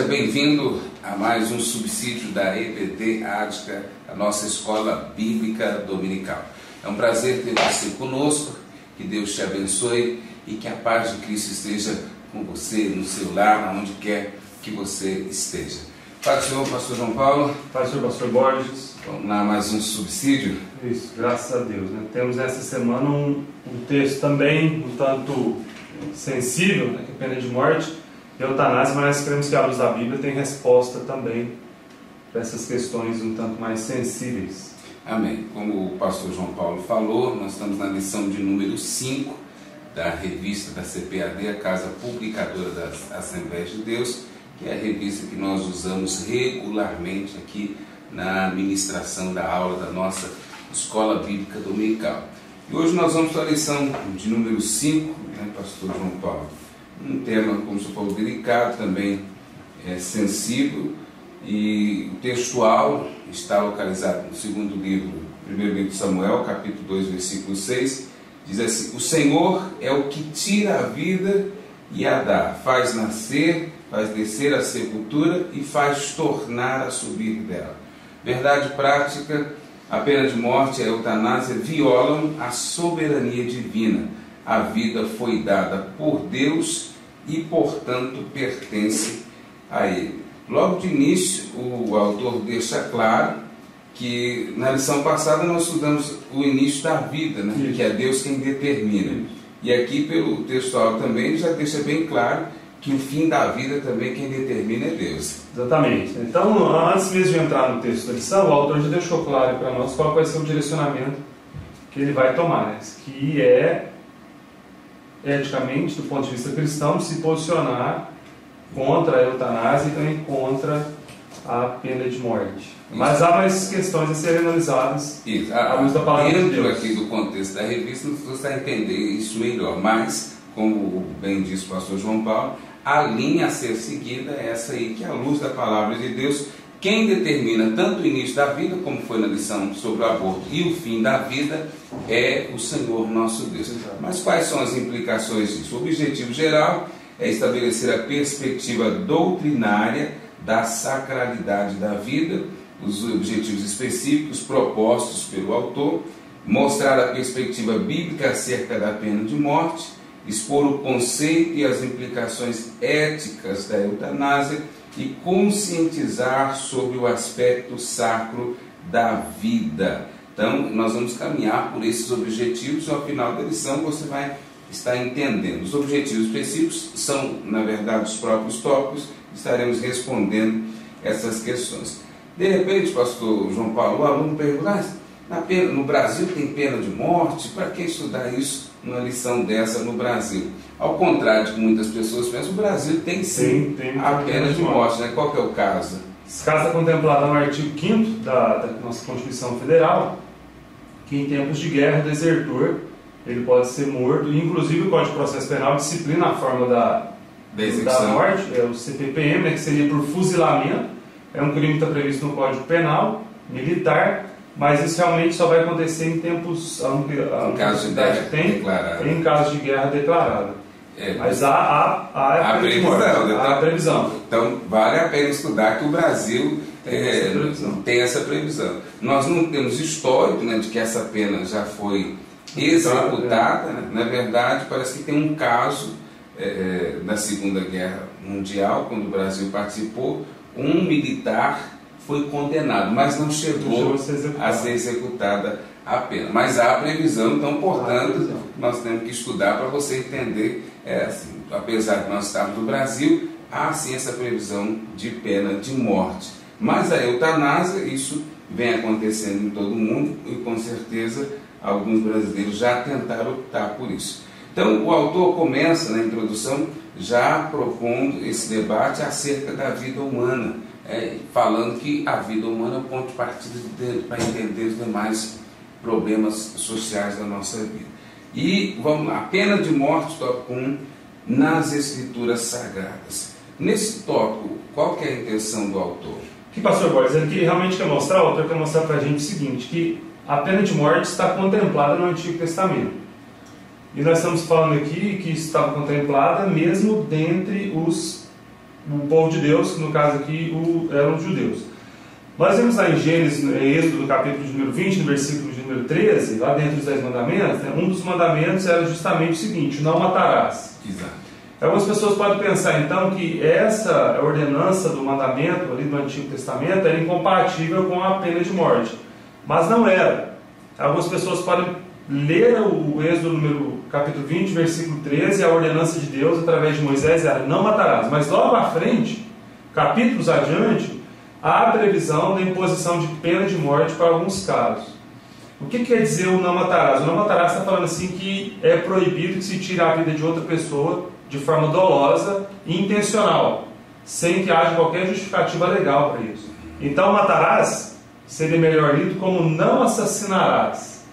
Seja bem-vindo a mais um subsídio da EBD Ática, a nossa escola bíblica dominical. É um prazer ter você conosco, que Deus te abençoe e que a paz de Cristo esteja com você, no seu lar, onde quer que você esteja. Paz do Senhor, pastor João Paulo. Paz do Senhor, pastor Borges. Vamos lá, mais um subsídio. Isso, graças a Deus. Temos nessa semana um texto também um tanto sensível, que é pena de morte, eutanásia, mas queremos que a luz da Bíblia tenha resposta também para essas questões um tanto mais sensíveis. Amém. Como o pastor João Paulo falou, nós estamos na lição de número 5 da revista da CPAD, a Casa Publicadora das Assembleias de Deus, que é a revista que nós usamos regularmente aqui na ministração da aula da nossa Escola Bíblica Dominical. E hoje nós vamos para a lição de número 5, pastor João Paulo. Um tema, como o senhor falou, delicado, também sensível, e o textual está localizado no segundo livro, primeiro livro de Samuel, capítulo 2, versículo 6, diz assim: o Senhor é o que tira a vida e a dá, faz nascer, faz descer a sepultura e faz tornar a subir dela. Verdade prática, a pena de morte e a eutanásia violam a soberania divina. A vida foi dada por Deus e, portanto, pertence a Ele. Logo de início, o autor deixa claro que na lição passada nós estudamos o início da vida, que é Deus quem determina. E aqui, pelo textual também, já deixa bem claro que o fim da vida também quem determina é Deus. Exatamente. Então, antes mesmo de entrar no texto da lição, o autor já deixou claro para nós qual vai ser o direcionamento que ele vai tomar, que é, eticamente, do ponto de vista cristão, se posicionar contra a eutanásia e também contra a pena de morte. Isso. Mas há mais questões a serem analisadas à luz da palavra de Deus. Dentro aqui do contexto da revista, você vai entender isso melhor, mas, como bem disse o pastor João Paulo, a linha a ser seguida é essa aí, que é a luz da palavra de Deus. Quem determina tanto o início da vida, como foi na lição sobre o aborto, e o fim da vida, é o Senhor nosso Deus. Exato. Mas quais são as implicações disso? O objetivo geral é estabelecer a perspectiva doutrinária da sacralidade da vida, os objetivos específicos propostos pelo autor, mostrar a perspectiva bíblica acerca da pena de morte, expor o conceito e as implicações éticas da eutanásia e conscientizar sobre o aspecto sacro da vida. Então, nós vamos caminhar por esses objetivos e ao final da lição você vai estar entendendo. Os objetivos específicos são, na verdade, os próprios tópicos, estaremos respondendo essas questões. De repente, pastor João Paulo, o aluno pergunta: no Brasil tem pena de morte? Para que estudar isso numa lição dessa no Brasil? Ao contrário de que muitas pessoas pensam, o Brasil tem sim a pena de morte. Qual que é o caso? Esse caso está contemplado no artigo 5º da nossa Constituição Federal, que em tempos de guerra o desertor ele pode ser morto, e inclusive o Código de Processo Penal disciplina a forma da morte, é o CPPM, que seria por fuzilamento. É um crime que está previsto no Código Penal Militar, mas isso realmente só vai acontecer em tempos em caso de guerra declarada. Em caso de guerra declarada. Mas há previsão. Então vale a pena estudar que o Brasil tem essa previsão. Nós não temos histórico de que essa pena já foi executada. Na verdade, parece que tem um caso na Segunda Guerra Mundial, quando o Brasil participou, um militar foi condenado, mas não chegou a ser executada a pena. Mas há a previsão, então, portanto, nós temos que estudar para você entender, apesar de nós estarmos no Brasil, há sim essa previsão de pena de morte. Mas a eutanásia, isso vem acontecendo em todo o mundo e com certeza alguns brasileiros já tentaram optar por isso. Então, o autor começa na introdução já propondo esse debate acerca da vida humana, falando que a vida humana é o ponto de partida para entender os demais problemas sociais da nossa vida. E vamos lá, a pena de morte, tópico 1, nas Escrituras Sagradas. Nesse tópico, qual que é a intenção do autor? Que pastor Borges, ele que realmente quer mostrar, o autor quer mostrar para a gente o seguinte, que a pena de morte está contemplada no Antigo Testamento. E nós estamos falando aqui que estava contemplada mesmo dentre os o povo de Deus, que no caso aqui eram os judeus. Nós vemos lá em Gênesis, Êxodo, no capítulo de número 20, no versículo de número 13, lá dentro dos 10 mandamentos, né, um dos mandamentos era justamente o seguinte: não matarás. Exato. Algumas pessoas podem pensar então que essa ordenança do mandamento ali do Antigo Testamento era incompatível com a pena de morte, mas não era. Algumas pessoas podem ler o Êxodo número capítulo 20, versículo 13, a ordenança de Deus através de Moisés era não matarás, mas logo à frente, capítulos adiante, há a previsão da imposição de pena de morte para alguns casos. O que quer dizer o não matarás? O não matarás está falando assim que é proibido que se tire a vida de outra pessoa de forma dolosa e intencional, sem que haja qualquer justificativa legal para isso. Então matarás seria melhor lido como não assassinarás.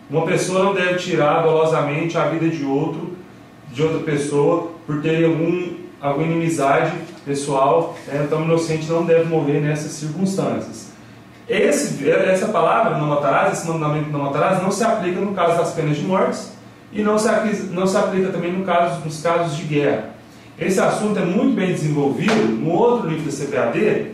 Uma pessoa não deve tirar dolosamente a vida de outra pessoa por ter alguma inimizade pessoal, né? Então o inocente não deve morrer nessas circunstâncias. Essa palavra, não matarás, esse mandamento não matarás, não se aplica no caso das penas de morte e não se aplica também nos casos de guerra. Esse assunto é muito bem desenvolvido no outro livro da CPAD,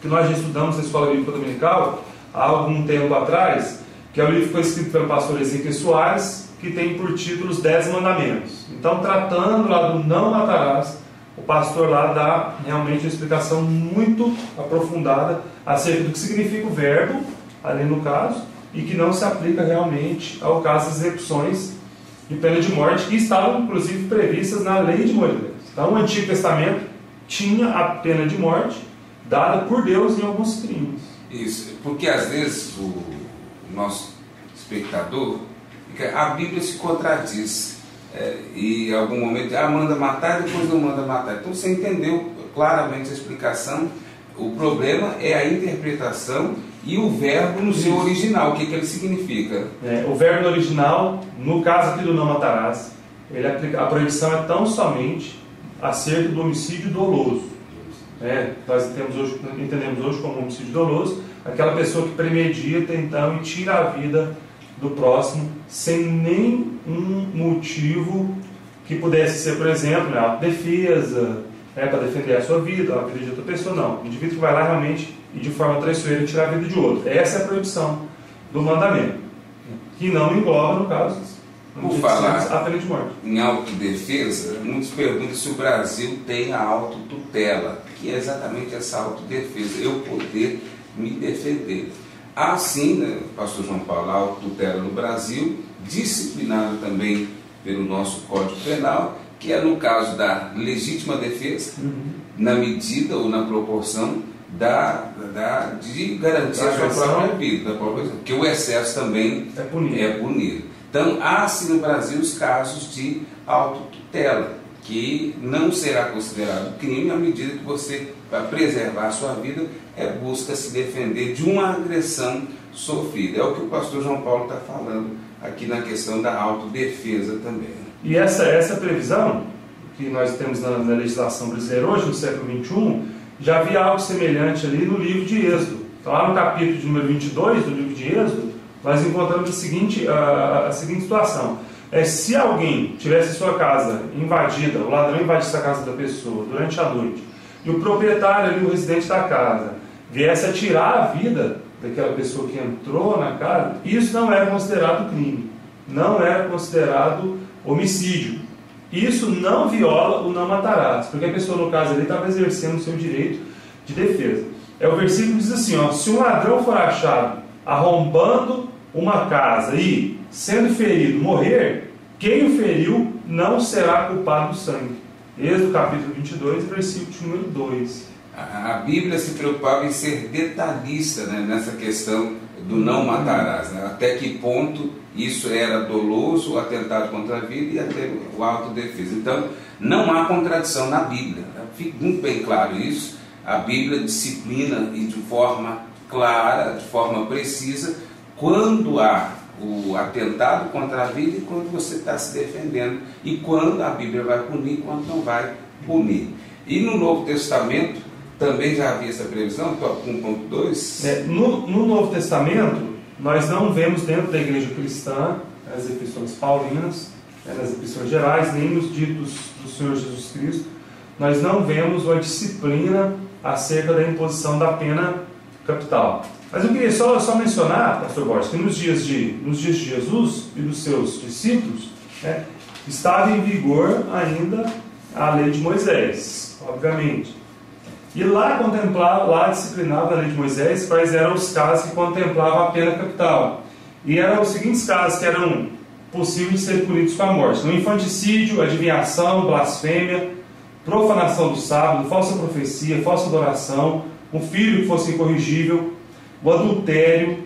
que nós já estudamos na Escola Bíblica Dominical há algum tempo atrás, que é o livro que foi escrito pelo pastor Ezequiel Soares, que tem por título os 10 mandamentos. Então, tratando lá do não matarás, o pastor lá dá realmente uma explicação muito aprofundada acerca do que significa o verbo, ali no caso, e que não se aplica realmente ao caso das execuções de pena de morte, que estavam inclusive previstas na lei de Moisés. Então o Antigo Testamento tinha a pena de morte dada por Deus em alguns crimes. Isso, porque às vezes o nosso espectador, a Bíblia se contradiz. E em algum momento manda matar, depois não manda matar. Então você entendeu claramente a explicação. O problema é a interpretação e o verbo no seu original. O que ele significa? O verbo no original, no caso aqui do não matarás, a proibição é tão somente acerca do homicídio doloso. Nós entendemos hoje como homicídio doloso aquela pessoa que premedita então e tira a vida do próximo sem nenhum motivo que pudesse ser, por exemplo, autodefesa, para defender a sua vida, a vida de outra pessoa. Não, o indivíduo que vai lá realmente e de forma traiçoeira tirar a vida de outro. Essa é a proibição do mandamento, que não engloba, no caso, por falar a pena de morte. Em autodefesa, muitos perguntam se o Brasil tem a autotutela, que é exatamente essa autodefesa, eu poder me defender. Há sim, né, pastor João Paulo, a autotutela no Brasil, disciplinada também pelo nosso Código Penal, que é no caso da legítima defesa, na medida ou na proporção de garantir a sua própria vida, porque o excesso também é punido. Então, há sim no Brasil os casos de autotutela, que não será considerado crime à medida que você, para preservar a sua vida, busca se defender de uma agressão sofrida. É o que o pastor João Paulo está falando aqui na questão da autodefesa também. E essa previsão que nós temos na legislação brasileira hoje, no século XXI, já havia algo semelhante ali no livro de Êxodo. Então, lá no capítulo de número 22 do livro de Êxodo, nós encontramos a seguinte situação. Se alguém tivesse sua casa invadida, o ladrão invadisse a casa da pessoa durante a noite, e o proprietário ali, o residente da casa, viesse a tirar a vida daquela pessoa que entrou na casa, isso não era considerado crime, não era considerado homicídio. Isso não viola o não matarás, porque a pessoa, no caso ali, estava exercendo o seu direito de defesa. O versículo diz assim, se um ladrão for achado arrombando uma casa e, sendo ferido, morrer, quem o feriu não será culpado do sangue. Êxodo capítulo 22, versículo de número 2. A Bíblia se preocupava em ser detalhista, né, nessa questão do não matarás, né? Até que ponto isso era doloso, o atentado contra a vida e até o autodefesa. Então, não há contradição na Bíblia. Fica muito bem claro isso. A Bíblia disciplina e de forma clara, de forma precisa, quando há o atentado contra a vida e quando você está se defendendo, e quando a Bíblia vai punir e quando não vai punir. E no Novo Testamento também já havia essa previsão, tópico 1.2? No Novo Testamento, nós não vemos dentro da igreja cristã as epístolas paulinas, nas epístolas gerais, nem nos ditos do Senhor Jesus Cristo, nós não vemos uma disciplina acerca da imposição da pena capital. Mas eu queria só mencionar, pastor Borges, que nos dias de Jesus e dos seus discípulos, né, estava em vigor ainda a lei de Moisés, obviamente. E lá disciplinava a lei de Moisés quais eram os casos que contemplavam a pena capital. E eram os seguintes casos que eram possíveis de ser punidos com a morte: o infanticídio, adivinhação, blasfêmia, profanação do sábado, falsa profecia, falsa adoração, um filho que fosse incorrigível, o adultério,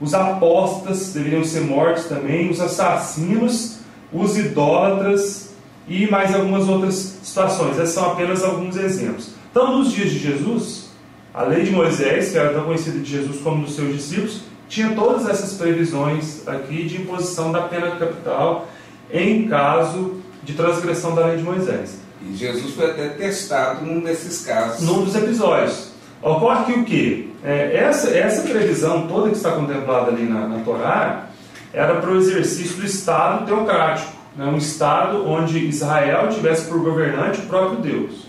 os apóstatas deveriam ser mortos também, os assassinos, os idólatras e mais algumas outras situações. Esses são apenas alguns exemplos. Então, nos dias de Jesus, a lei de Moisés, que era tão conhecida de Jesus como dos seus discípulos, tinha todas essas previsões aqui de imposição da pena capital em caso de transgressão da lei de Moisés. E Jesus foi até testado num desses casos. Num dos episódios. Ocorre que o quê? Essa previsão toda que está contemplada ali na Torá era para o exercício do Estado teocrático, né? Um Estado onde Israel tivesse por governante o próprio Deus.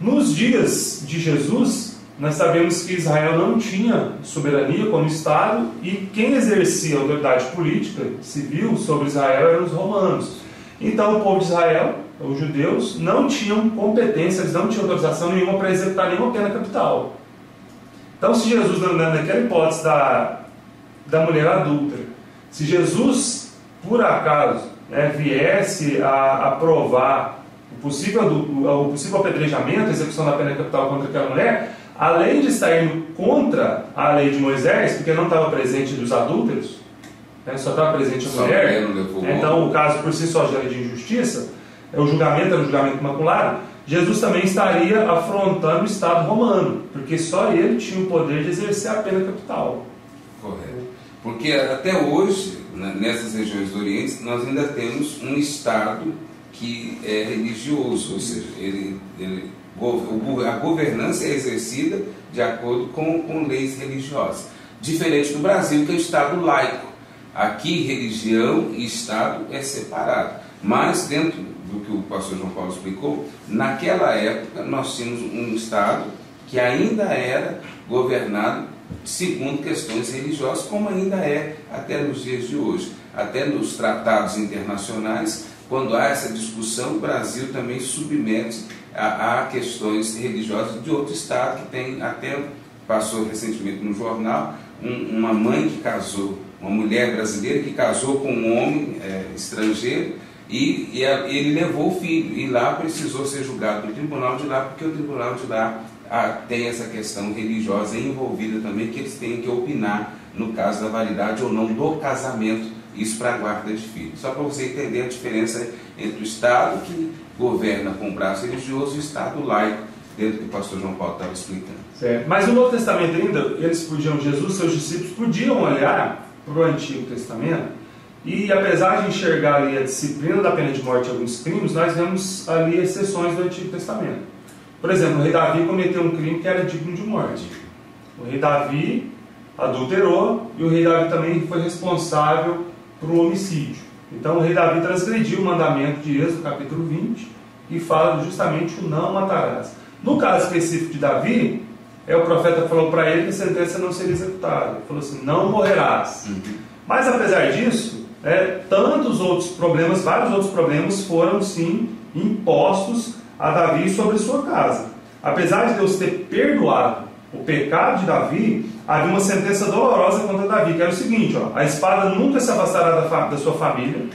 Nos dias de Jesus, nós sabemos que Israel não tinha soberania como Estado e quem exercia a autoridade política, civil, sobre Israel eram os romanos. Então o povo de Israel, os judeus, não tinham competência, eles não tinham autorização nenhuma para executar nenhuma pena capital. Então, se Jesus, naquela hipótese da mulher adúltera, se Jesus, por acaso, viesse a aprovar o possível apedrejamento, a execução da pena capital contra aquela mulher, além de estar indo contra a lei de Moisés, porque não estava presente dos adúlteros, só estava presente a mulher, então o caso por si só gera de injustiça, o julgamento era um julgamento imaculado, Jesus também estaria afrontando o Estado romano, porque só ele tinha o poder de exercer a pena capital. Correto. Porque até hoje, nessas regiões do Oriente, nós ainda temos um Estado que é religioso, ou seja, a governança é exercida de acordo com leis religiosas. Diferente do Brasil, que é o Estado laico. Aqui, religião e Estado é separado. Mas, dentro do que o pastor João Paulo explicou, naquela época nós tínhamos um Estado que ainda era governado segundo questões religiosas, como ainda é até nos dias de hoje. Até nos tratados internacionais, quando há essa discussão, o Brasil também submete a questões religiosas de outro Estado, que tem, até passou recentemente no jornal, uma mãe que casou, uma mulher brasileira que casou com um homem estrangeiro, e ele levou o filho, e lá precisou ser julgado no tribunal de lá, porque o tribunal de lá tem essa questão religiosa envolvida também, que eles têm que opinar no caso da validade ou não do casamento, isso para a guarda de filhos. Só para você entender a diferença entre o Estado que governa com o braço religioso e o Estado laico, dentro do que o pastor João Paulo estava explicando. Certo. Mas no Novo Testamento ainda, Jesus e seus discípulos podiam olhar para o Antigo Testamento, e apesar de enxergar ali a disciplina da pena de morte em alguns crimes, nós vemos ali exceções do Antigo Testamento. Por exemplo, o rei Davi cometeu um crime que era digno de morte. O rei Davi adulterou e o rei Davi também foi responsável por um homicídio. Então o rei Davi transgrediu o mandamento de Êxodo, capítulo 20, e fala justamente o não matarás. No caso específico de Davi, o profeta falou para ele que a sentença não seria executada. Ele falou assim, não morrerás. Mas apesar disso, tantos outros problemas, vários outros problemas foram sim impostos a Davi sobre sua casa. Apesar de Deus ter perdoado o pecado de Davi, havia uma sentença dolorosa contra Davi, que era o seguinte: a espada nunca se afastará da sua família,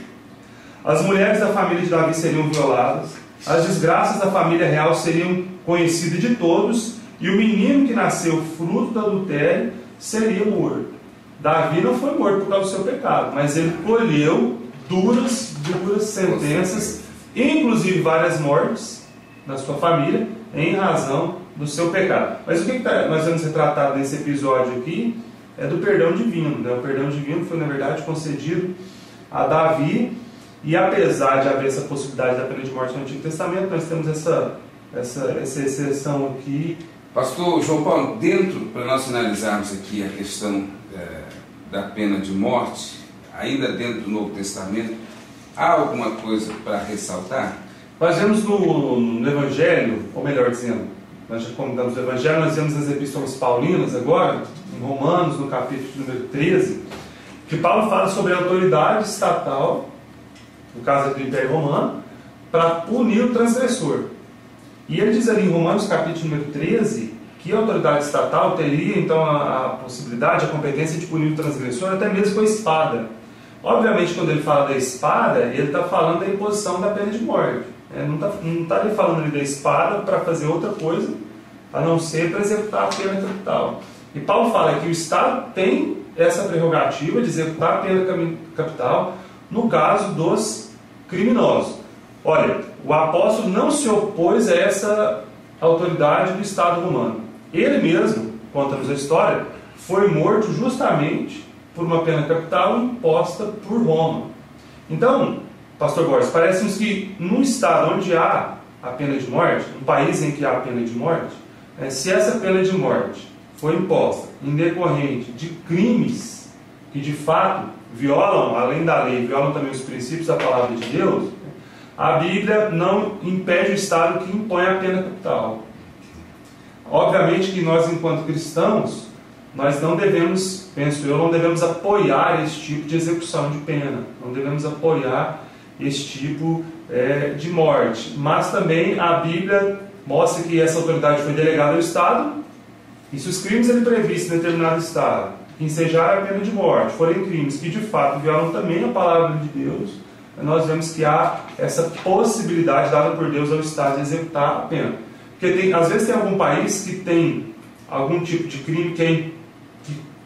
as mulheres da família de Davi seriam violadas, as desgraças da família real seriam conhecidas de todos, e o menino que nasceu fruto do adultério seria morto. Davi não foi morto por causa do seu pecado, mas ele colheu duras sentenças, inclusive várias mortes da sua família, em razão do seu pecado. Mas o que nós vamos retratado nesse episódio aqui é do perdão divino. O perdão divino foi, na verdade, concedido a Davi, e apesar de haver essa possibilidade da pena de morte no Antigo Testamento, nós temos essa exceção aqui. Pastor João Paulo, para nós finalizarmos aqui a questão da pena de morte, ainda dentro do Novo Testamento, há alguma coisa para ressaltar? Nós vemos no Evangelho, ou melhor dizendo, nós já comentamos o Evangelho, nós vemos nas epístolas paulinas agora, em Romanos, no capítulo número 13, que Paulo fala sobre a autoridade estatal, no caso do Império Romano, para punir o transgressor. E ele diz ali em Romanos, capítulo número 13, que a autoridade estatal teria então a possibilidade, a competência de punir o transgressor até mesmo com a espada. Obviamente, quando ele fala da espada, ele está falando da imposição da pena de morte. Não está ali falando ali da espada para fazer outra coisa, a não ser para executar a pena capital. E Paulo fala que o Estado tem essa prerrogativa de executar a pena capital no caso dos criminosos. Olha, o apóstolo não se opôs a essa autoridade do Estado romano. Ele mesmo, conta-nos a história, foi morto justamente por uma pena capital imposta por Roma. Então, pastor Borges, parece-nos que num Estado onde há a pena de morte, um país em que há a pena de morte, se essa pena de morte foi imposta em decorrente de crimes que de fato violam, além da lei, violam também os princípios da palavra de Deus, a Bíblia não impede o Estado que impõe a pena capital. Obviamente que nós, enquanto cristãos, nós não devemos, penso eu, não devemos apoiar esse tipo de execução de pena, não devemos apoiar esse tipo de morte. Mas também a Bíblia mostra que essa autoridade foi delegada ao Estado, e se os crimes ele previstos em determinado Estado, que ensejaram a pena de morte, forem crimes que de fato violam também a palavra de Deus, nós vemos que há essa possibilidade dada por Deus ao Estado de executar a pena. Porque às vezes tem algum país que tem algum tipo de crime que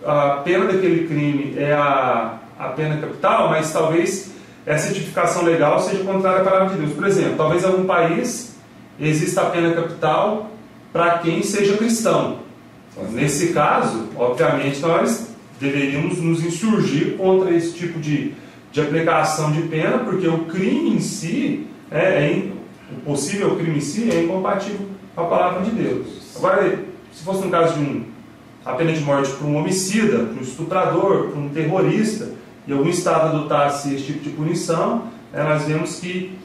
a pena daquele crime é a pena capital, mas talvez essa tipificação legal seja contrária à palavra de Deus. Por exemplo, talvez em algum país exista a pena capital para quem seja cristão. Nesse caso, obviamente, nós deveríamos nos insurgir contra esse tipo de aplicação de pena, porque o crime em si, o possível crime em si, é incompatível com a palavra de Deus. Agora, se fosse no caso de a pena de morte para um homicida, para um estuprador, para um terrorista, e algum Estado adotasse esse tipo de punição, nós vemos que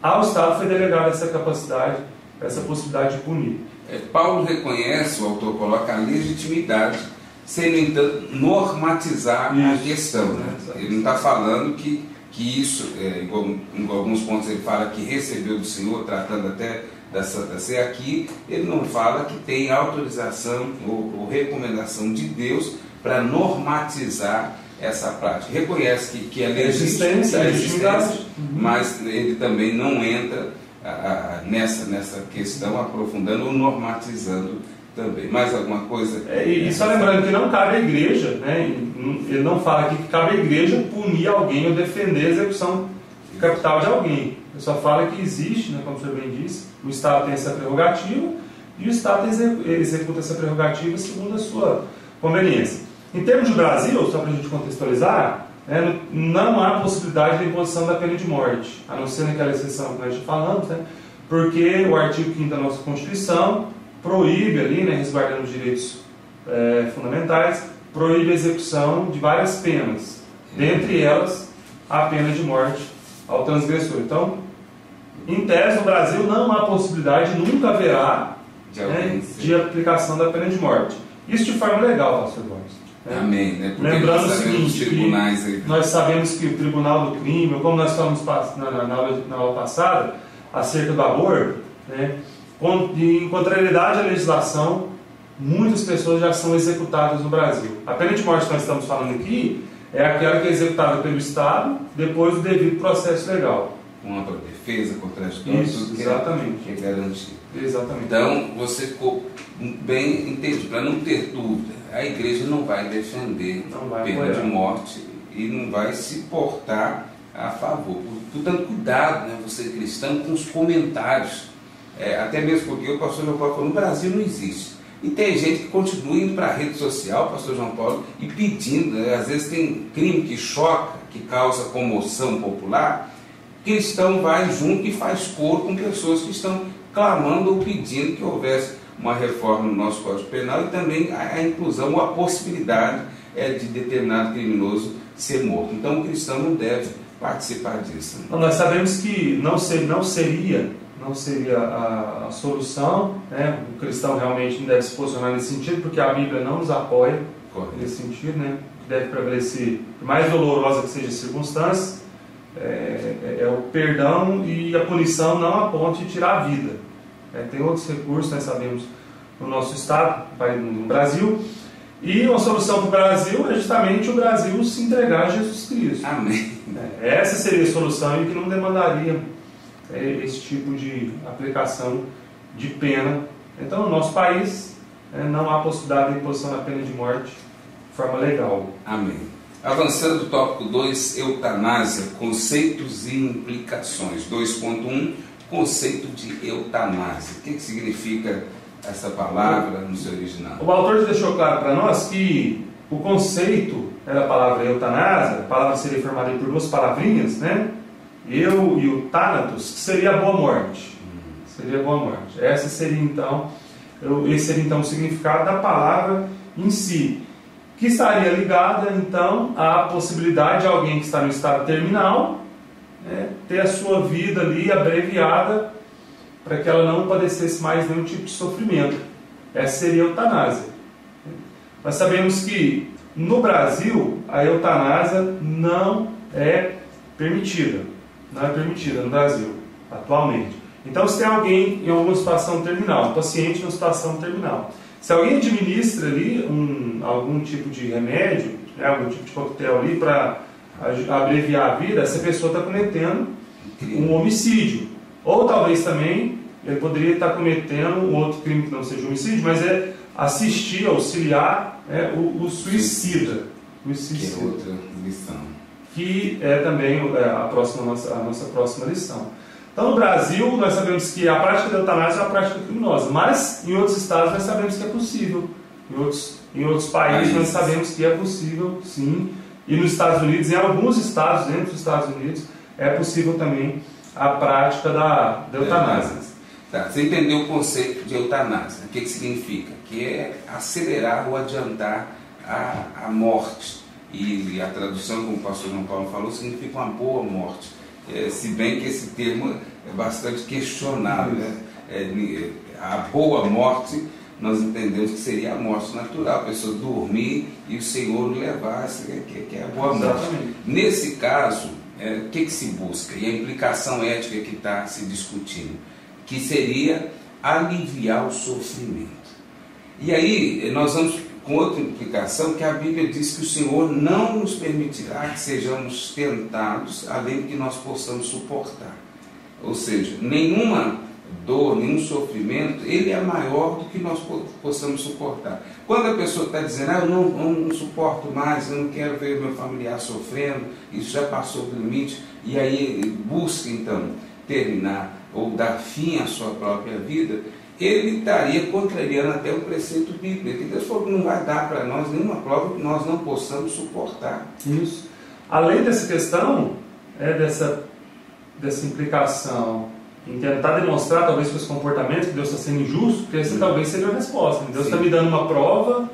ao Estado foi delegada essa capacidade, essa possibilidade de punir. Paulo reconhece, o autor coloca a legitimidade, sem, no entanto, normatizar a questão. Né? Ele não está falando que isso, em alguns pontos ele fala que recebeu do Senhor, tratando até da Santa Sé, aqui ele não fala que tem autorização ou recomendação de Deus para normatizar essa prática. Reconhece que é legítima a existência, mas ele também não entra nessa questão, aprofundando ou normatizando também. Mais alguma coisa? E só lembrando que não cabe à igreja, ele não fala aqui que cabe à igreja punir alguém ou defender a execução capital de alguém. Ele só fala que existe, como o senhor bem disse, o Estado tem essa prerrogativa e o Estado executa essa prerrogativa segundo a sua conveniência. Em termos de Brasil, só para a gente contextualizar, não há possibilidade de imposição da pena de morte, a não ser naquela exceção que nós já falamos, porque o artigo 5º da nossa Constituição proíbe ali, resguardando os direitos fundamentais, proíbe a execução de várias penas, dentre elas a pena de morte ao transgressor. Então, em tese, no Brasil não há possibilidade, nunca haverá de aplicação da pena de morte. Isso de forma legal, pastor Borges. Amém. Lembrando o seguinte, que nós sabemos que o Tribunal do Crime, como nós falamos na aula passada, acerca do aborto, em contrariedade à legislação, muitas pessoas já são executadas no Brasil. A pena de morte que nós estamos falando aqui é aquela que é executada pelo Estado depois do devido processo legal. Com ampla defesa, contraditório, tudo que é garantido. Exatamente. Então, você ficou bem entendido, para não ter dúvida, a igreja não vai defender pena de morte e não vai se portar a favor. Portanto, cuidado, você cristão, com os comentários, até mesmo porque o pastor João Paulo falou, no Brasil não existe. E tem gente que continua indo para a rede social, pastor João Paulo, e pedindo, às vezes tem crime que choca, que causa comoção popular, cristão vai junto e faz coro com pessoas que estão clamando ou pedindo que houvesse uma reforma no nosso Código Penal e também a inclusão ou a possibilidade de determinado criminoso ser morto. Então o cristão não deve participar disso. Né? Nós sabemos que não seria a solução, né? O cristão realmente não deve se posicionar nesse sentido, porque a Bíblia não nos apoia nesse sentido, né? Deve prevalecer, por mais dolorosa que seja a circunstância, é o perdão e a punição não a ponto de tirar a vida. Tem outros recursos, nós sabemos, no nosso estado, no Brasil, e uma solução para o Brasil é justamente o Brasil se entregar a Jesus Cristo. Amém. Essa seria a solução e que não demandaria esse tipo de aplicação de pena. Então, no nosso país, não há possibilidade de imposição da pena de morte de forma legal. Amém. Avançando, tópico 2, eutanásia, conceitos e implicações. 2.1, conceito de eutanásia. O que significa essa palavra no seu original? O autor deixou claro para nós que o conceito era a palavra eutanásia, a palavra seria formada por duas palavrinhas, né? Eu e o Thanatos, que seria a boa morte. Seria a boa morte. Esse seria então o significado da palavra em si, que estaria ligada então à possibilidade de alguém que está no estado terminal ter a sua vida ali abreviada para que ela não padecesse mais nenhum tipo de sofrimento. Essa seria a eutanásia. Nós sabemos que no Brasil a eutanásia não é permitida. Não é permitida no Brasil, atualmente. Então, se tem alguém em alguma situação terminal, um paciente em uma situação terminal, se alguém administra ali algum tipo de remédio, algum tipo de coquetel ali para abreviar a vida, essa pessoa está cometendo um homicídio. Ou talvez também ele poderia estar cometendo um outro crime que não seja homicídio, mas é assistir, auxiliar o suicida. Que é outra lição. Que é também a nossa próxima lição. Então, no Brasil, nós sabemos que a prática da eutanásia é uma prática criminosa, mas em outros estados nós sabemos que é possível. Em outros países nós sabemos que é possível, sim. E nos Estados Unidos, em alguns estados, dentro dos Estados Unidos, é possível também a prática da eutanásia. Tá, você entendeu o conceito de eutanásia? O que significa? Que é acelerar ou adiantar a morte. E a tradução, como o pastor João Paulo falou, significa uma boa morte. Se bem que esse termo é bastante questionado. Né? A boa morte, nós entendemos que seria a morte natural, a pessoa dormir e o Senhor levar, que é a boa morte. Exatamente. Nesse caso, o que se busca? E a implicação ética que está se discutindo, que seria aliviar o sofrimento. E aí, nós vamos com outra implicação, que a Bíblia diz que o Senhor não nos permitirá que sejamos tentados além do que nós possamos suportar. Ou seja, nenhuma dor, nenhum sofrimento, ele é maior do que nós possamos suportar. Quando a pessoa está dizendo, eu não suporto mais, eu não quero ver meu familiar sofrendo, isso já passou do limite, e aí busca então terminar ou dar fim à sua própria vida, ele estaria contrariando até o preceito bíblico, que Deus falou que não vai dar para nós nenhuma prova que nós não possamos suportar. Isso. Além dessa questão, dessa implicação em tentar demonstrar, talvez, com esse comportamento que Deus está sendo injusto, porque essa talvez seja a resposta. Deus está me dando uma prova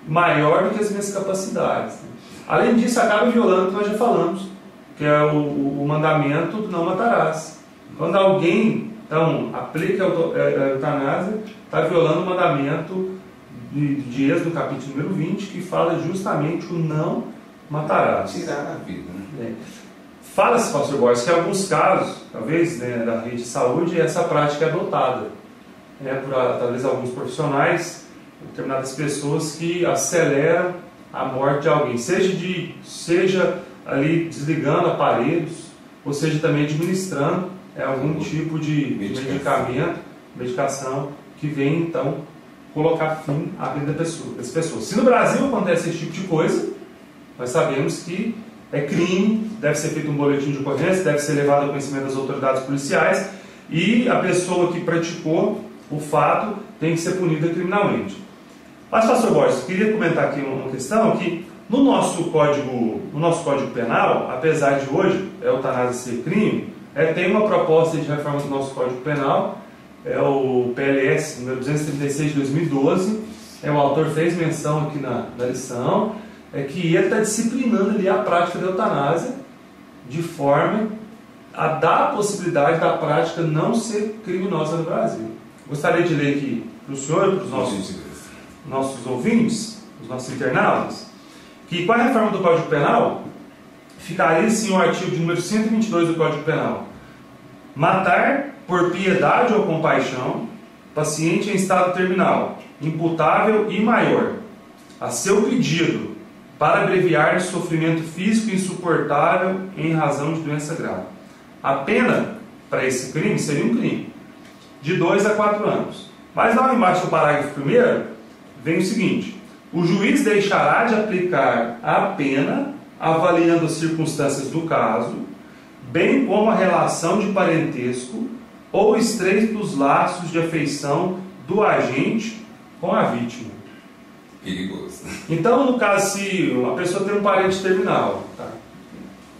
maior do que as minhas capacidades. Além disso, acaba violando o que nós já falamos, que é o mandamento do não matarás. Quando alguém aplica a eutanásia, está violando o mandamento de Êxodo, no capítulo número 20, que fala justamente o não matarás. Tirar a vida. Né? Fala-se, pastor Borges, que em alguns casos, talvez da rede de saúde, essa prática é adotada por talvez alguns profissionais, determinadas pessoas que aceleram a morte de alguém, seja ali desligando aparelhos, ou seja também administrando algum tipo de medicação que vem então colocar fim à vida das pessoas. Se no Brasil acontece esse tipo de coisa, nós sabemos que é crime, deve ser feito um boletim de ocorrência, deve ser levado ao conhecimento das autoridades policiais e a pessoa que praticou o fato tem que ser punida criminalmente. Mas, pastor Borges, eu queria comentar aqui uma questão que no nosso código penal, apesar de hoje a eutanásia ser crime, tem uma proposta de reforma do nosso Código Penal, é o PLS número 236 de 2012, o autor fez menção aqui na lição, que ele está disciplinando ali a prática da eutanásia de forma a dar a possibilidade da prática não ser criminosa no Brasil. Gostaria de ler aqui para o senhor e para os nossos ouvintes, os nossos internautas, que com a reforma do Código Penal, ficaria sim o artigo de número 122 do Código Penal: matar por piedade ou compaixão, paciente em estado terminal, imputável e maior, a seu pedido, para abreviar o sofrimento físico insuportável em razão de doença grave. A pena para esse crime seria um crime de 2 a 4 anos. Mas lá embaixo do parágrafo 1º, vem o seguinte: o juiz deixará de aplicar a pena avaliando as circunstâncias do caso, bem como a relação de parentesco ou estreitos laços de afeição do agente com a vítima. Perigoso. Então, no caso, se uma pessoa tem um parente terminal, tá?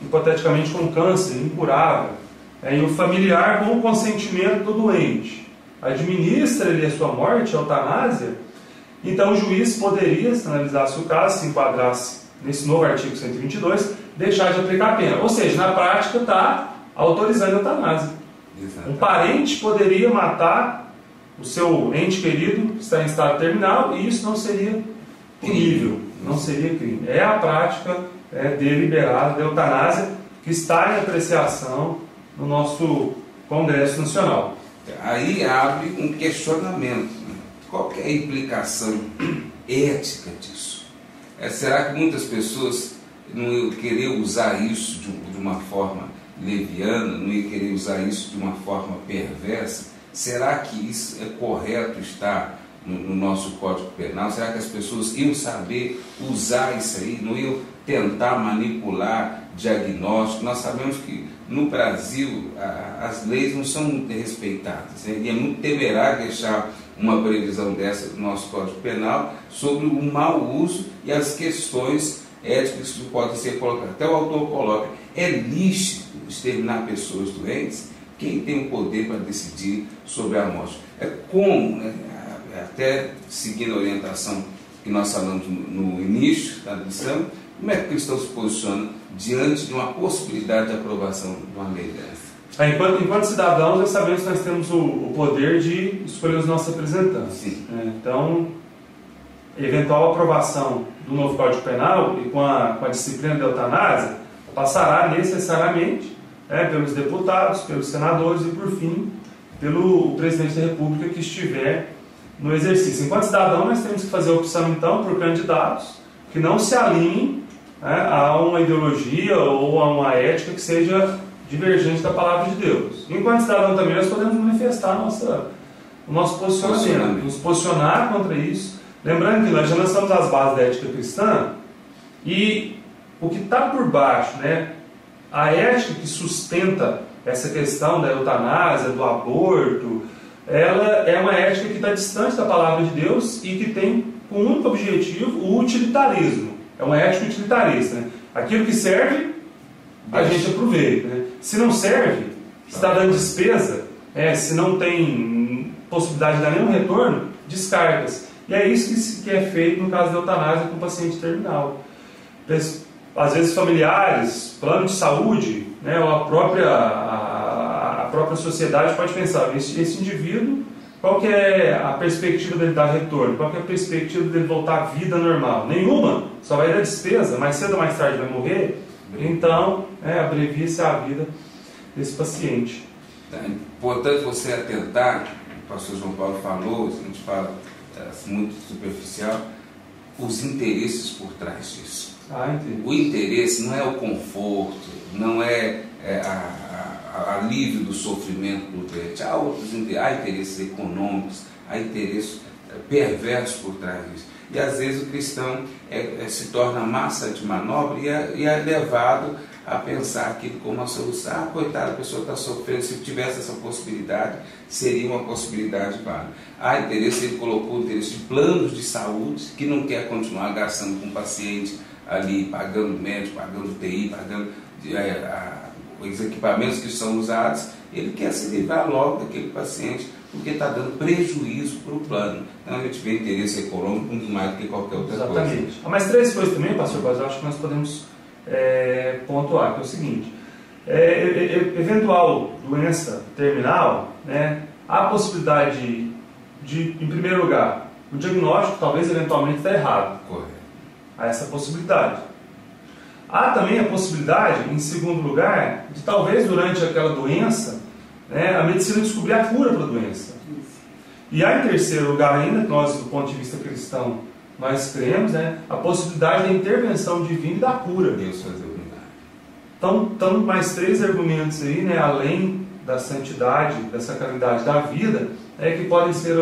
Hipoteticamente com câncer incurável, e o familiar, com o consentimento do doente, administra-lhe a sua morte, a eutanásia, então o juiz poderia, se analisasse o caso, se enquadrasse nesse novo artigo 122, deixar de aplicar a pena. Ou seja, na prática está autorizando a eutanásia. Exatamente. Um parente poderia matar o seu ente querido que está em estado terminal e isso não seria punível, não seria crime. É a prática deliberada da eutanásia que está em apreciação no nosso Congresso Nacional. Aí abre um questionamento. Qual que é a implicação ética disso? Será que muitas pessoas não iam querer usar isso de uma forma leviana, não iam querer usar isso de uma forma perversa? Será que isso é correto estar no nosso Código Penal? Será que as pessoas iam saber usar isso aí? Não iam tentar manipular diagnóstico? Nós sabemos que no Brasil as leis não são muito respeitadas. E é muito temerário deixar uma previsão dessa do nosso Código Penal sobre o mau uso e as questões éticas que podem ser colocadas. Até o autor coloca: é lícito exterminar pessoas doentes? Quem tem o poder para decidir sobre a morte? É como, né, até seguindo a orientação que nós falamos no início da lição, como é que o cristão se posiciona diante de uma possibilidade de aprovação de uma lei dessa? Enquanto cidadãos, nós sabemos que nós temos o poder de escolher os nossos representantes. Então, eventual aprovação do novo Código Penal e com a disciplina da eutanásia passará necessariamente pelos deputados, pelos senadores e, por fim, pelo presidente da República que estiver no exercício. Enquanto cidadão, nós temos que fazer a opção, então, por candidatos que não se alinhem a uma ideologia ou a uma ética que seja divergente da palavra de Deus. Enquanto cidadão também nós podemos manifestar o nosso posicionamento, nos posicionar contra isso, lembrando que nós já lançamos as bases da ética cristã e o que está por baixo, a ética que sustenta essa questão da eutanásia, do aborto, ela é uma ética que está distante da palavra de Deus e que tem como único objetivo o utilitarismo. É uma ética utilitarista. Aquilo que serve, a gente aproveita. Se não serve, se está dando despesa, se não tem possibilidade de dar nenhum retorno, descarta-se. E é isso que é feito no caso da eutanásia com o paciente terminal. Às vezes familiares, plano de saúde, ou a própria sociedade pode pensar: esse indivíduo, qual que é a perspectiva dele dar retorno? Qual que é a perspectiva dele voltar à vida normal? Nenhuma, só vai dar despesa, mais cedo ou mais tarde vai morrer. Então, abrevia-se a vida desse paciente. É importante você atentar, o pastor João Paulo falou, a gente fala muito superficial, os interesses por trás disso. O interesse não é o conforto, não é alívio do sofrimento do doente. Há outros interesses, há interesses econômicos, há interesses perversos por trás disso. E às vezes o cristão se torna massa de manobra e é levado a pensar aquilo como uma solução. Coitada, a pessoa está sofrendo, se tivesse essa possibilidade, seria uma possibilidade válida. Há interesse, ele colocou o interesse de planos de saúde, que não quer continuar gastando com o paciente ali, pagando médico, pagando TI, pagando os equipamentos que são usados. Ele quer se livrar logo daquele paciente, porque está dando prejuízo para o plano. Então a gente vê interesse econômico muito mais do que qualquer outra coisa. Exatamente. Há mais 3 coisas também, pastor, mas eu acho que nós podemos pontuar, que é o seguinte: eventual doença terminal, né, há a possibilidade de, em primeiro lugar, o diagnóstico talvez eventualmente está errado. Correto. Há essa possibilidade. Há também a possibilidade, em segundo lugar, de talvez durante aquela doença, né, a medicina descobrir a cura para a doença. E há em terceiro lugar ainda, nós do ponto de vista cristão, nós cremos, né, a possibilidade da intervenção divina e da cura. Deus fazer o milagre. Então, mais três argumentos aí, né, além da santidade, da sacralidade da vida, que podem ser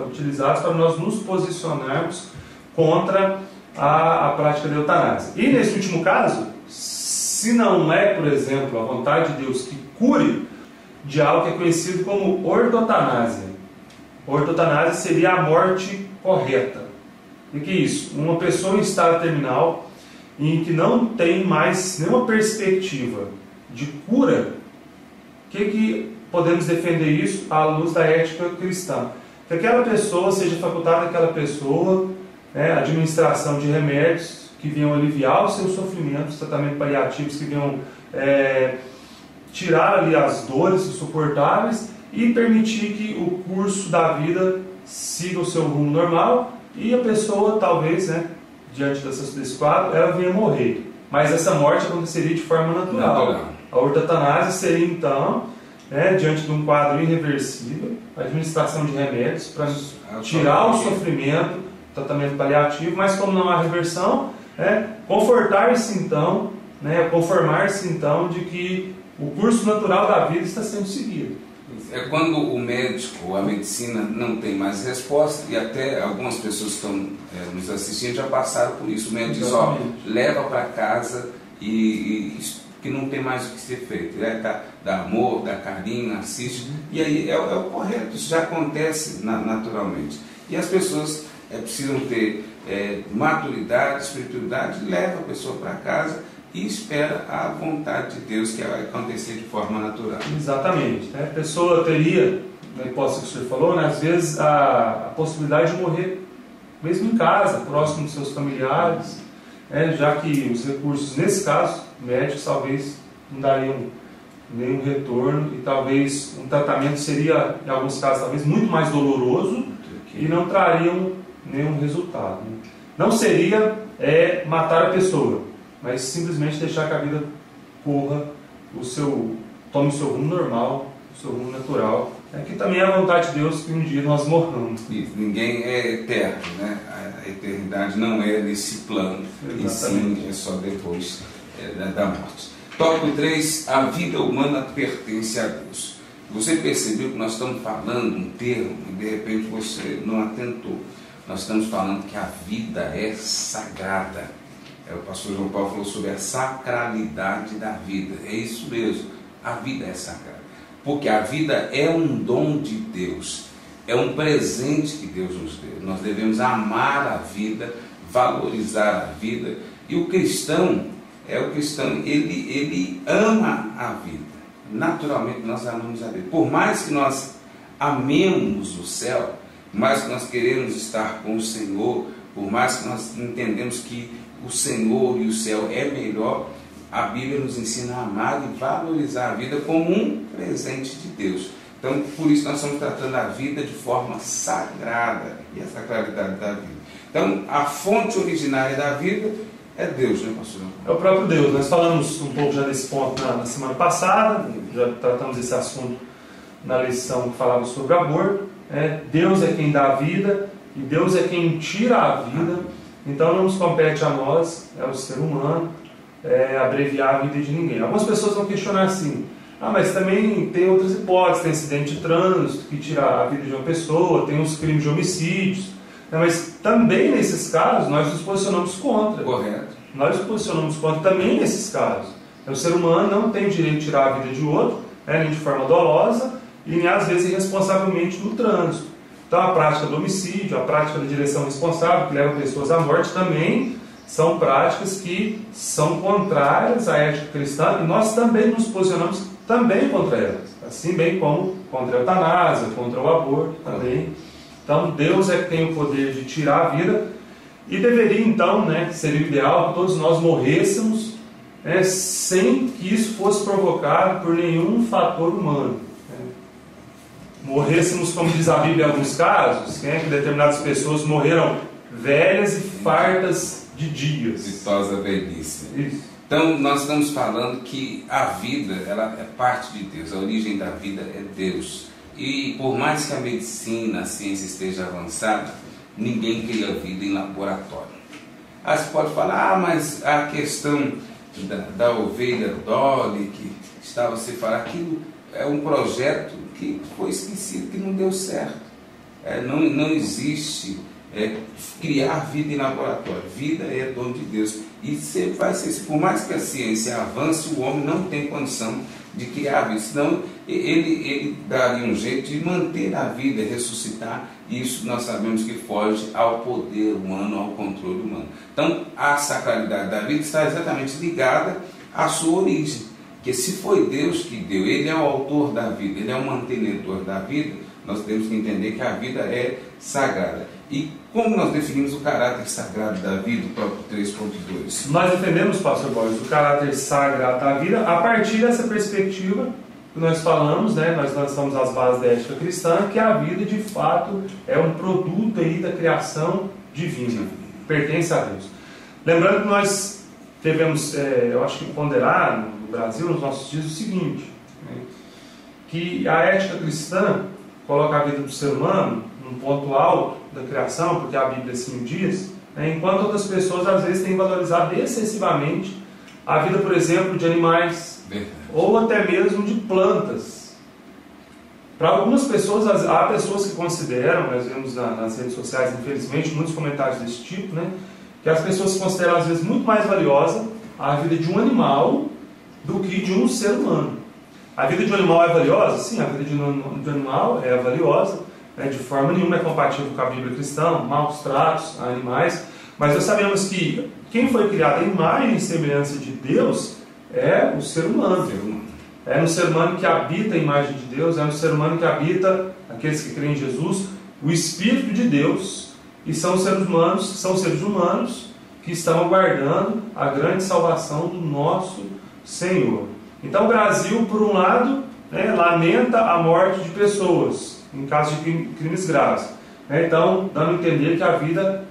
utilizados para nós nos posicionarmos contra a prática da eutanásia. E nesse último caso, se não é, por exemplo, a vontade de Deus que cure de algo que é conhecido como ortotanásia. Ortotanásia seria a morte correta. O que é isso? Uma pessoa em estado terminal em que não tem mais nenhuma perspectiva de cura, que podemos defender isso à luz da ética cristã? Que aquela pessoa seja facultada àquela pessoa, né, a administração de remédios que venham aliviar os seus sofrimentos, tratamentos paliativos que venham tirar ali as dores insuportáveis e permitir que o curso da vida siga o seu rumo normal e a pessoa talvez, né, diante desse quadro, ela venha morrer. Mas essa morte aconteceria de forma natural. A ortotanásia seria então, diante de um quadro irreversível, a administração de remédios para tirar o sofrimento, tratamento paliativo, mas como não há reversão, confortar-se então, conformar-se então de que o curso natural da vida está sendo seguido. É quando o médico, a medicina não tem mais resposta, e até algumas pessoas que estão nos assistindo já passaram por isso. O médico diz, leva para casa e que não tem mais o que ser feito, dá amor, dá carinho, assiste, e aí é o correto, isso já acontece naturalmente. E as pessoas precisam ter maturidade, espiritualidade, leva a pessoa para casa e espera a vontade de Deus que vai acontecer de forma natural. Exatamente. A pessoa teria, na hipótese que o senhor falou, né, às vezes a possibilidade de morrer mesmo em casa, próximo dos seus familiares, já que os recursos, nesse caso, médicos talvez não dariam nenhum retorno e talvez um tratamento seria, em alguns casos, talvez muito mais doloroso e não trariam nenhum resultado. Não seria matar a pessoa, mas simplesmente deixar que a vida corra, tome o seu rumo normal, o seu rumo natural. Que também é a vontade de Deus que um dia nós morramos. Isso, ninguém é eterno, né? A eternidade não é nesse plano, e sim é só depois da morte. Tópico 3, a vida humana pertence a Deus. Você percebeu que nós estamos falando um termo e de repente você não atentou. Nós estamos falando que a vida é sagrada. O pastor João Paulo falou sobre a sacralidade da vida. É isso mesmo, a vida é sagrada. Porque a vida é um dom de Deus, é um presente que Deus nos deu. Nós devemos amar a vida, valorizar a vida. E o cristão, ele ama a vida. Naturalmente nós amamos a vida. Por mais que nós amemos o céu, por mais que nós queremos estar com o Senhor, por mais que nós entendemos que o Senhor e o céu é melhor, a Bíblia nos ensina a amar e valorizar a vida como um presente de Deus. Então, por isso nós estamos tratando a vida de forma sagrada, e a sacralidade da vida. Então, a fonte originária da vida é Deus, né, pastor? É o próprio Deus. Nós falamos um pouco já desse ponto na semana passada, já tratamos desse assunto na lição que falava sobre aborto. Deus é quem dá a vida e Deus é quem tira a vida. Então não nos compete a nós, o ser humano, abreviar a vida de ninguém. Algumas pessoas vão questionar assim, mas também tem outras hipóteses, tem acidente de trânsito que tira a vida de uma pessoa, tem os crimes de homicídios, mas também nesses casos nós nos posicionamos contra. Correto. Nós nos posicionamos contra também nesses casos. O ser humano não tem o direito de tirar a vida de outro, nem de forma dolosa e nem às vezes irresponsavelmente no trânsito. Então a prática do homicídio, a prática da direção responsável, que leva pessoas à morte, também são práticas que são contrárias à ética cristã e nós também nos posicionamos também contra elas, assim bem como contra a eutanásia, contra o aborto também. Então Deus é que tem o poder de tirar a vida e deveria então, seria o ideal que todos nós morrêssemos sem que isso fosse provocado por nenhum fator humano. Morrêssemos, como diz a Bíblia em alguns casos, que determinadas pessoas morreram velhas e fartas de dias. Ditosa velhice. Isso. Então, nós estamos falando que a vida, ela é parte de Deus, a origem da vida é Deus. E por mais que a medicina, a ciência esteja avançada, ninguém cria vida em laboratório. Aí você pode falar, mas a questão da ovelha Dolly, que estava se falando, aquilo é um projeto que foi esquecido, que não deu certo. Não existe criar vida em laboratório. Vida é dom de Deus. E sempre vai ser isso. Por mais que a ciência avance, o homem não tem condição de criar vida. Senão ele daria um jeito de manter a vida, ressuscitar. E isso nós sabemos que foge ao poder humano, ao controle humano. Então a sacralidade da vida está exatamente ligada à sua origem. Que se foi Deus que deu, Ele é o autor da vida, Ele é o mantenedor da vida, nós temos que entender que a vida é sagrada. E como nós definimos o caráter sagrado da vida, o próprio 3.2? Nós defendemos, pastor Borges, o caráter sagrado da vida a partir dessa perspectiva que nós falamos, nós lançamos as bases da ética cristã, que a vida de fato é um produto aí da criação divina, pertence a Deus. Lembrando que nós devemos, eu acho que ponderar no Brasil, nos nossos dias, o seguinte, que a ética cristã coloca a vida do ser humano num ponto alto da criação, porque a Bíblia assim o diz, enquanto outras pessoas às vezes têm valorizado excessivamente a vida, por exemplo, de animais, ou até mesmo de plantas. Para algumas pessoas, há pessoas que consideram, nós vemos nas redes sociais, infelizmente, muitos comentários desse tipo, que as pessoas consideram às vezes muito mais valiosa a vida de um animal do que de um ser humano. A vida de um animal é valiosa? Sim, a vida de um animal é valiosa, de forma nenhuma é compatível com a Bíblia cristã, maus tratos a animais, mas nós sabemos que quem foi criado à imagem e semelhança de Deus é o ser humano. É no ser humano que habita a imagem de Deus, é no ser humano que habita aqueles que creem em Jesus, o Espírito de Deus, e são seres humanos que estão aguardando a grande salvação do nosso Senhor. Então o Brasil, por um lado, lamenta a morte de pessoas em caso de crimes graves. Então, dando a entender que a vida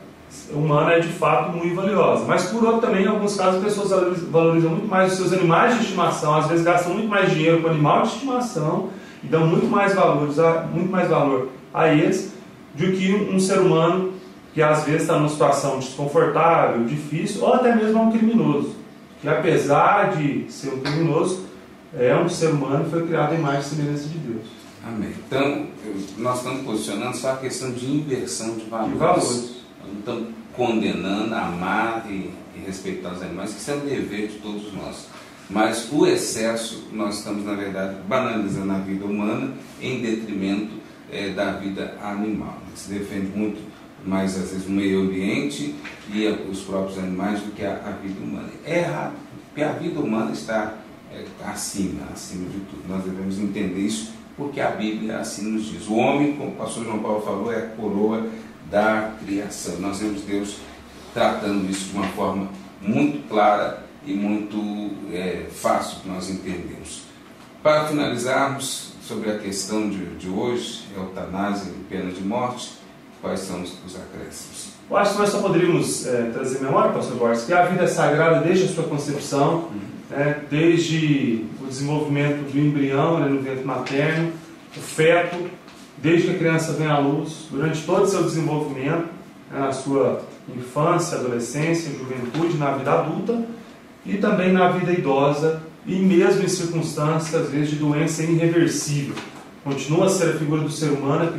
humana é de fato muito valiosa. Mas por outro também, em alguns casos, as pessoas valorizam muito mais os seus animais de estimação, às vezes gastam muito mais dinheiro com animal de estimação e dão muito mais valor a eles do que um ser humano que às vezes está numa situação desconfortável, difícil, ou até mesmo um criminoso, que apesar de ser um criminoso, é um ser humano e foi criado à imagem e semelhança de Deus. Amém. Então, nós estamos posicionando só a questão de inversão de valores. Nós não estamos condenando, amar e respeitar os animais, que isso é um dever de todos nós. Mas o excesso, nós estamos, na verdade, banalizando a vida humana em detrimento da vida animal. Se defende muito mais, às vezes, o meio ambiente e os próprios animais do que a vida humana. É errado, porque a vida humana está acima de tudo. Nós devemos entender isso, porque a Bíblia assim nos diz. O homem, como o pastor João Paulo falou, é a coroa da criação. Nós vemos Deus tratando isso de uma forma muito clara e muito fácil que nós entendemos. Para finalizarmos sobre a questão de hoje, eutanásia e pena de morte, quais são os acréscimos? Eu acho que nós só poderíamos trazer memória, pastor Borges, que a vida é sagrada desde a sua concepção, desde o desenvolvimento do embrião no ventre materno, o feto, desde que a criança vem à luz, durante todo o seu desenvolvimento, na sua infância, adolescência, juventude, na vida adulta e também na vida idosa e mesmo em circunstâncias, às vezes, de doença irreversível. Continua a ser a figura do ser humano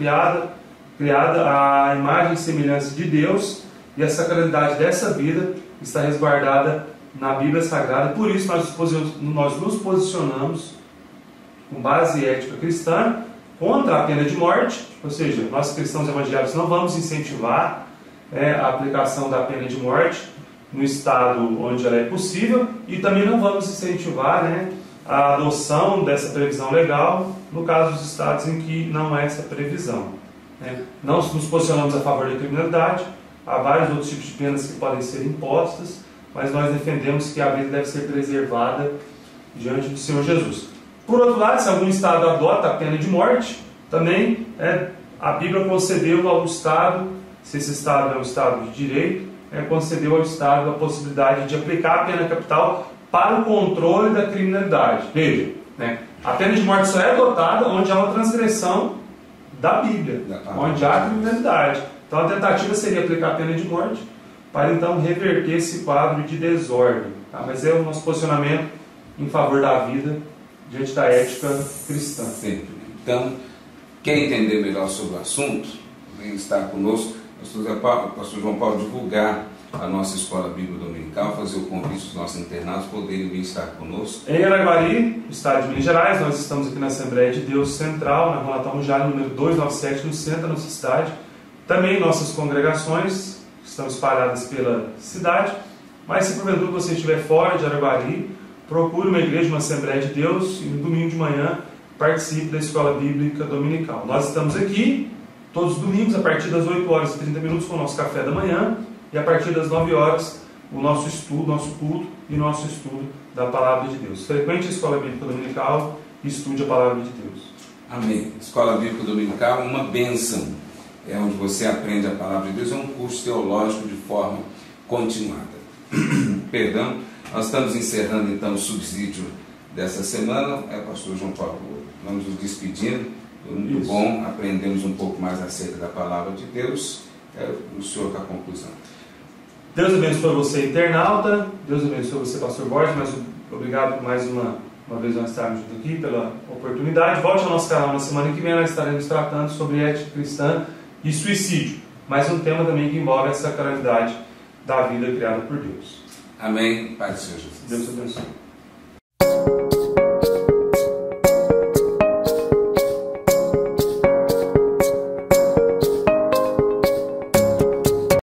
criada à imagem e semelhança de Deus, e a sacralidade dessa vida está resguardada na Bíblia Sagrada. Por isso nós nos posicionamos com base ética cristã contra a pena de morte, ou seja, nós cristãos evangélicos não vamos incentivar a aplicação da pena de morte no estado onde ela é possível, e também não vamos incentivar a adoção dessa previsão legal no caso dos estados em que não há essa previsão. Não nos posicionamos a favor da criminalidade. Há vários outros tipos de penas que podem ser impostas, mas nós defendemos que a vida deve ser preservada diante do Senhor Jesus. Por outro lado, se algum Estado adota a pena de morte, também a Bíblia concedeu ao Estado, se esse Estado é um Estado de direito, concedeu ao Estado a possibilidade de aplicar a pena capital para o controle da criminalidade. Veja, a pena de morte só é adotada onde há uma transgressão da Bíblia, onde há criminalidade. Então a tentativa seria aplicar a pena de morte para então reverter esse quadro de desordem. Tá? Mas é o nosso posicionamento em favor da vida diante da ética cristã. Sempre. Então, quer entender melhor sobre o assunto? Vem estar conosco, o pastor João Paulo divulgar a nossa escola bíblica dominical, fazer o convite dos nossos internados poderem vir estar conosco. Em Araguari, estado de Minas Gerais, nós estamos aqui na Assembleia de Deus Central, na Rua Natal Mujara, número 297, no centro da nossa cidade. Também nossas congregações estão espalhadas pela cidade, mas se porventura você estiver fora de Araguari, procure uma igreja, uma Assembleia de Deus, e no domingo de manhã participe da escola bíblica dominical. Nós estamos aqui todos os domingos a partir das 8 horas e 30 minutos com o nosso café da manhã, e a partir das 9 horas o nosso estudo, nosso culto e nosso estudo da Palavra de Deus. Frequente a escola bíblica dominical e estude a Palavra de Deus. Amém. Escola bíblica dominical é uma bênção. É onde você aprende a Palavra de Deus, é um curso teológico de forma continuada. Perdão, nós estamos encerrando então o subsídio dessa semana. Pastor João Paulo, vamos nos despedindo. Foi muito bom, aprendemos um pouco mais acerca da Palavra de Deus. O senhor com a conclusão. Deus abençoe você, internauta. Deus abençoe você, pastor Borges. Mas obrigado por mais uma vez nós estarmos juntos aqui, pela oportunidade. Volte ao nosso canal na semana que vem, nós estaremos tratando sobre ética cristã e suicídio, mas um tema também que envolve essa sacralidade da vida criada por Deus. Amém. Pai do Senhor Jesus. Deus abençoe.